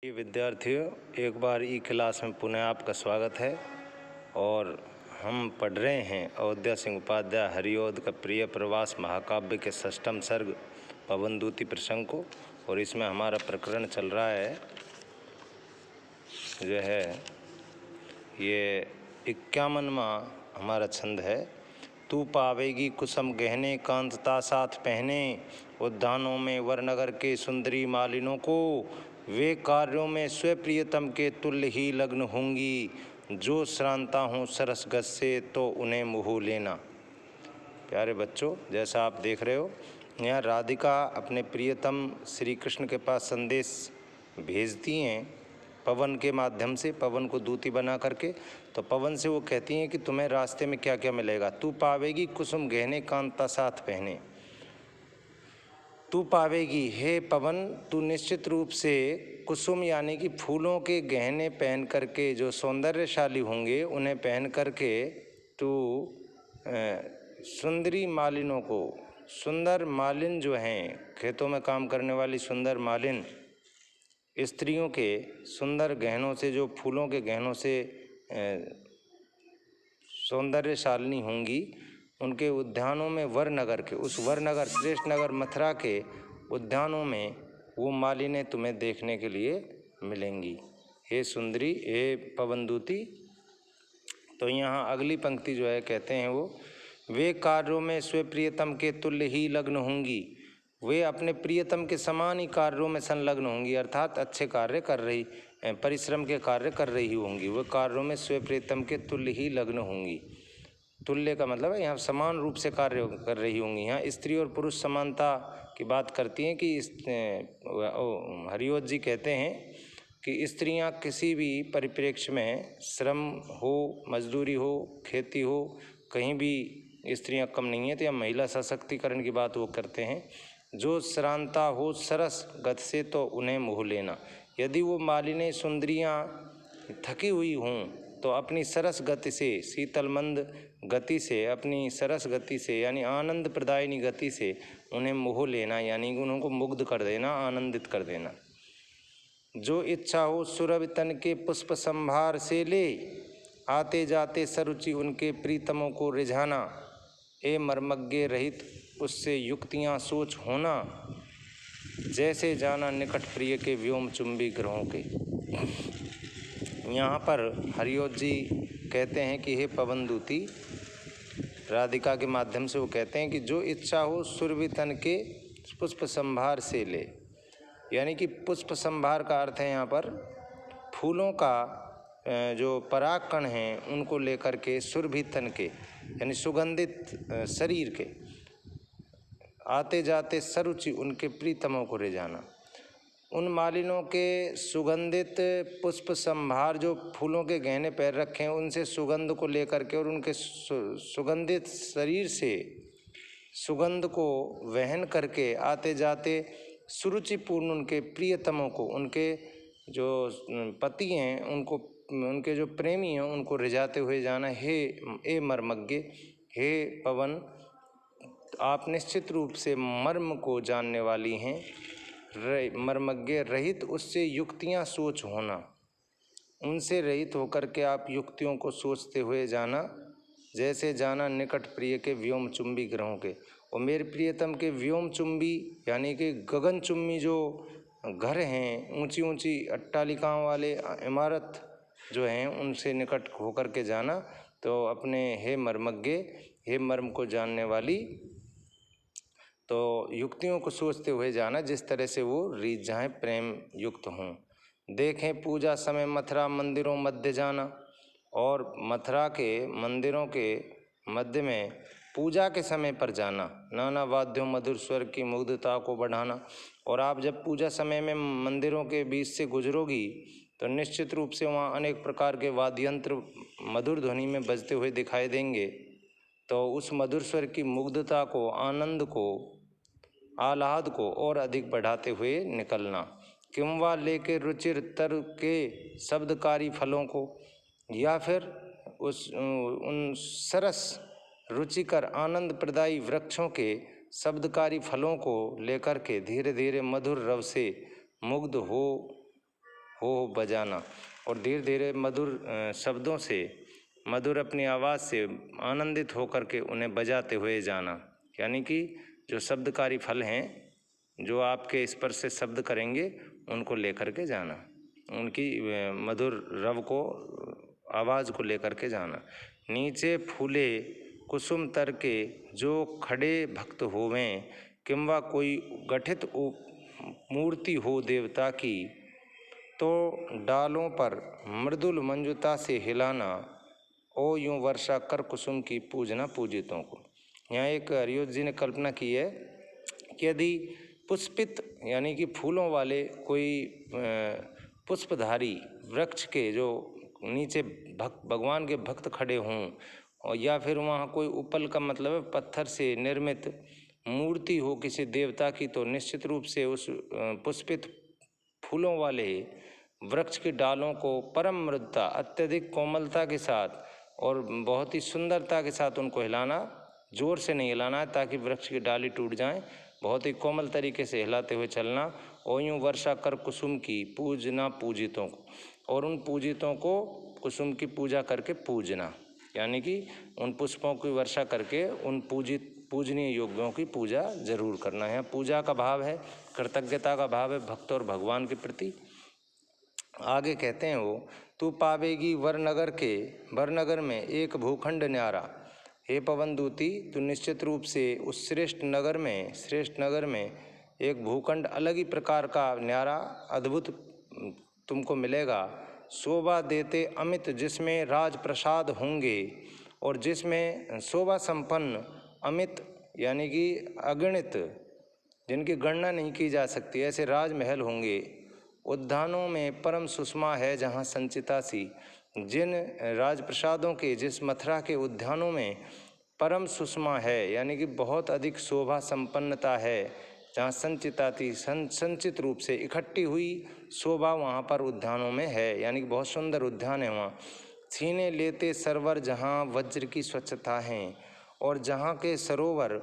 विद्यार्थियों, एक बार ई क्लास में पुनः आपका स्वागत है। और हम पढ़ रहे हैं अयोध्या सिंह उपाध्याय हरिऔध का प्रिय प्रवास महाकाव्य के षष्ठम सर्ग पवनदूती प्रसंग को। और इसमें हमारा प्रकरण चल रहा है जो है ये 51वां हमारा छंद है। तू पावेगी कुसुम गहने कांतता साथ पहने, उद्यानों में वरनगर के सुंदरी मालिनों को, वे कार्यों में स्वप्रियतम के तुल्य ही लग्न होंगी, जो श्रांता हों सरस गज से तो उन्हें मोह लेना। प्यारे बच्चों, जैसा आप देख रहे हो यहाँ राधिका अपने प्रियतम श्री कृष्ण के पास संदेश भेजती हैं पवन के माध्यम से, पवन को दूती बना करके। तो पवन से वो कहती हैं कि तुम्हें रास्ते में क्या क्या मिलेगा। तू पावेगी कुसुम गहने कांता साथ पहने। तू पावेगी, हे पवन, तू निश्चित रूप से कुसुम यानी कि फूलों के गहने पहन करके, जो सौंदर्यशाली होंगे उन्हें पहन करके तू सुंदरी मालिनों को, सुंदर मालिन जो हैं खेतों में काम करने वाली सुंदर मालिन स्त्रियों के सुंदर गहनों से, जो फूलों के गहनों से सौंदर्यशालिनी होंगी, उनके उद्यानों में वरनगर के, उस वरनगर श्रेष्ठ नगर मथुरा के उद्यानों में वो मालिनें तुम्हें देखने के लिए मिलेंगी, हे सुंदरी, हे पवनदूती। तो यहाँ अगली पंक्ति जो है कहते हैं वो, वे कार्यों में स्वप्रियतम के तुल्य ही लग्न होंगी, वे अपने प्रियतम के समान ही कार्यों में संलग्न होंगी, अर्थात अच्छे कार्य कर रही, परिश्रम के कार्य कर रही होंगी। वे कार्यों में स्वप्रियतम के तुल्य ही लग्न होंगी। तुल्य का मतलब है यहाँ समान रूप से कार्य कर रही होंगी। यहाँ स्त्री और पुरुष समानता की बात करती हैं कि हरिऔध जी कहते हैं कि स्त्रियां किसी भी परिप्रेक्ष्य में, श्रम हो, मजदूरी हो, खेती हो, कहीं भी स्त्रियां कम नहीं हैं। तो यह महिला सशक्तिकरण की बात वो करते हैं। जो श्रांता हो सरस गत से तो उन्हें मोह लेना। यदि वो मालिनी सुंदरियां थकी हुई हों तो अपनी सरस गति से, शीतल मंद गति से, अपनी सरस गति से यानी आनंद प्रदायिनी गति से उन्हें मोह लेना, यानी उनको मुग्ध कर देना, आनंदित कर देना। जो इच्छा हो सुरभि तन के पुष्प संभार से ले, आते जाते सरुचि उनके प्रीतमों को रिझाना, ए मर्मज्ञ रहित उससे युक्तियाँ सोच होना, जैसे जाना निकट प्रिय के व्योम चुंबी ग्रहों के। यहाँ पर हरिऔध जी कहते हैं कि हे पवनदूती, राधिका के माध्यम से वो कहते हैं कि जो इच्छा हो सुरभि तन के पुष्प संभार से ले, यानी कि पुष्प संभार का अर्थ है यहाँ पर फूलों का जो पराग कण हैं उनको लेकर के, सुरभि तन के यानी सुगंधित शरीर के, आते जाते सरुचि उनके प्रीतमों को रिझाना। उन मालिनों के सुगंधित पुष्प संभार, जो फूलों के गहने पैर रखे हैं, उनसे सुगंध को लेकर के और उनके सुगंधित शरीर से सुगंध को वहन करके आते जाते सुरुचिपूर्ण उनके प्रियतमों को, उनके जो पति हैं उनको, उनके जो प्रेमी हैं उनको रिझाते हुए जाना। हे ए मर्मज्ञ, हे पवन, आप निश्चित रूप से मर्म को जानने वाली हैं, मर्मज्ञ रहित उससे युक्तियाँ सोच होना, उनसे रहित होकर के आप युक्तियों को सोचते हुए जाना, जैसे जाना निकट प्रिय के व्योम चुंबी ग्रहों के। और मेरे प्रियतम के व्योम चुंबी यानी कि गगन चुंबी जो घर हैं, ऊंची ऊंची अट्टालिकाओं वाले इमारत जो हैं, उनसे निकट होकर के जाना। तो अपने हे मर्मज्ञ, हे मर्म को जानने वाली, तो युक्तियों को सोचते हुए जाना जिस तरह से वो रिझाएं, प्रेम युक्त हों। देखें पूजा समय मथुरा मंदिरों मध्य जाना, और मथुरा के मंदिरों के मध्य में पूजा के समय पर जाना, नाना वाद्यों मधुर स्वर की मुग्धता को बढ़ाना। और आप जब पूजा समय में मंदिरों के बीच से गुजरोगी तो निश्चित रूप से वहाँ अनेक प्रकार के वाद्य यंत्र मधुर ध्वनि में बजते हुए दिखाई देंगे। तो उस मधुर स्वर की मुग्धता को, आनंद को, आह्लाद को और अधिक बढ़ाते हुए निकलना। किंवा लेके रुचिर तर के शब्दकारी फलों को, या फिर उन सरस रुचिकर आनंद प्रदायी वृक्षों के शब्दकारी फलों को लेकर के धीरे धीरे मधुर रव से मुग्ध हो बजाना। और धीरे धीरे मधुर शब्दों से, मधुर अपनी आवाज़ से आनंदित होकर के उन्हें बजाते हुए जाना। यानी कि जो शब्दकारी फल हैं, जो आपके स्पर्श से शब्द करेंगे, उनको लेकर के जाना, उनकी मधुर रव को, आवाज़ को लेकर के जाना। नीचे फूले कुसुम तर के जो खड़े भक्त होवें, किंवा कोई गठित मूर्ति हो देवता की, तो डालों पर मृदुल मंजुता से हिलाना, ओ यूं वर्षा कर कुसुम की पूजना पूजितों को। यहाँ एक हरियोत जी ने कल्पना की है कि यदि पुष्पित यानी कि फूलों वाले कोई पुष्पधारी वृक्ष के जो नीचे भगवान के भक्त खड़े हों, और या फिर वहाँ कोई उपल का मतलब है पत्थर से निर्मित मूर्ति हो किसी देवता की, तो निश्चित रूप से उस पुष्पित फूलों वाले वृक्ष की डालों को परम मृदुता, अत्यधिक कोमलता के साथ और बहुत ही सुंदरता के साथ उनको हिलाना, जोर से नहीं हिलाना है ताकि वृक्ष की डाली टूट जाए, बहुत ही कोमल तरीके से हिलाते हुए चलना। और यूं वर्षा कर कुसुम की पूजना पूजितों को, और उन पूजितों को कुसुम की पूजा करके पूजना, यानी कि उन पुष्पों की वर्षा करके उन पूजनीय योग्यों की पूजा जरूर करना है। पूजा का भाव है, कृतज्ञता का भाव है भक्त और भगवान के प्रति। आगे कहते हैं वो, तू पावेगी वरनगर में एक भूखंड न्यारा। हे पवन दूती, तू निश्चित रूप से उस श्रेष्ठ नगर में एक भूखंड अलग ही प्रकार का न्यारा अद्भुत तुमको मिलेगा। शोभा देते अमित, जिसमें राजप्रसाद होंगे, और जिसमें शोभा संपन्न अमित यानी कि अगणित, जिनकी गणना नहीं की जा सकती, ऐसे राजमहल होंगे। उद्यानों में परम सुषमा है जहाँ संचिता सी, जिन राजप्रसादों के, जिस मथुरा के उद्यानों में परम सुषमा है, यानी कि बहुत अधिक शोभा संपन्नता है, जहाँ संचिता थी, संचित रूप से इकट्ठी हुई शोभा वहाँ पर उद्यानों में है, यानी कि बहुत सुंदर उद्यान है वहाँ। छीने लेते सरोवर जहाँ वज्र की स्वच्छता है, और जहाँ के सरोवर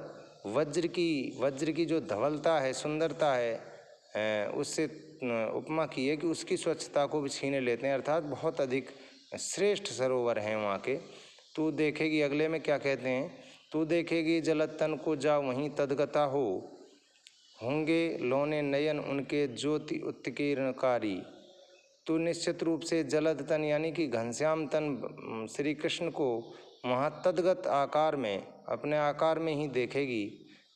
वज्र की जो धवलता है, सुंदरता है, उससे उपमा की है कि उसकी स्वच्छता को भी छीने लेते हैं, अर्थात बहुत अधिक श्रेष्ठ सरोवर हैं वहाँ के। तू देखेगी, अगले में क्या कहते हैं, तू देखेगी जलद तन को जा वहीं तदगता होंगे लोने नयन उनके ज्योति उत्कीर्णकारी। तो निश्चित रूप से जलद तन यानी कि घनश्याम तन श्री कृष्ण को वहाँ तदगत आकार में, अपने आकार में ही देखेगी,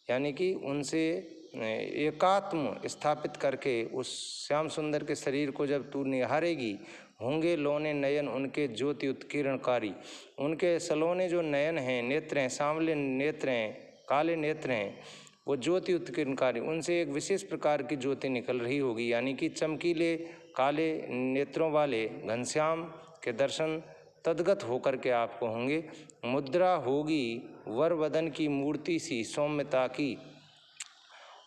यानी कि उनसे एकात्म स्थापित करके उस श्याम सुंदर के शरीर को जब तू निहारेगी, होंगे लोने नयन उनके ज्योति उत्कीर्णकारी। उनके सलोने जो नयन हैं, नेत्र हैं, सांवले नेत्र हैं, काले नेत्र हैं, वो ज्योति उत्कीर्णकारी, उनसे एक विशेष प्रकार की ज्योति निकल रही होगी, यानी कि चमकीले काले नेत्रों वाले घनश्याम के दर्शन तद्गत होकर के आपको होंगे। मुद्रा होगी वर वदन की मूर्ति सी सौम्यता की,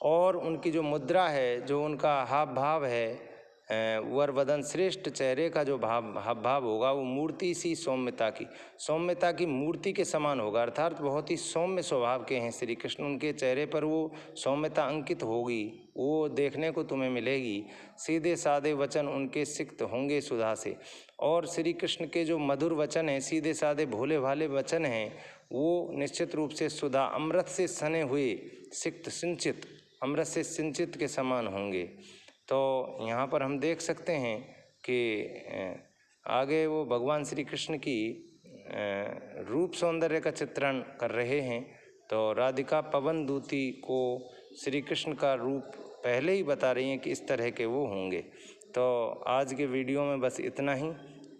और उनकी जो मुद्रा है, जो उनका हाव भाव है, वर वदन श्रेष्ठ चेहरे का जो हाव भाव होगा, वो मूर्ति सी सौम्यता की मूर्ति के समान होगा, अर्थात बहुत ही सौम्य स्वभाव के हैं श्री कृष्ण। उनके चेहरे पर वो सौम्यता अंकित होगी, वो देखने को तुम्हें मिलेगी। सीधे साधे वचन उनके सिक्त होंगे सुधा से, और श्री कृष्ण के जो मधुर वचन हैं, सीधे साधे भोले भाले वचन हैं, वो निश्चित रूप से सुधा अमृत से सने हुए सिक्त सिंचित, अमृत से सिंचित के समान होंगे। तो यहाँ पर हम देख सकते हैं कि आगे वो भगवान श्री कृष्ण की रूप सौंदर्य का चित्रण कर रहे हैं। तो राधिका पवन दूती को श्री कृष्ण का रूप पहले ही बता रही हैं कि इस तरह के वो होंगे। तो आज के वीडियो में बस इतना ही,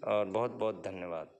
और बहुत बहुत धन्यवाद।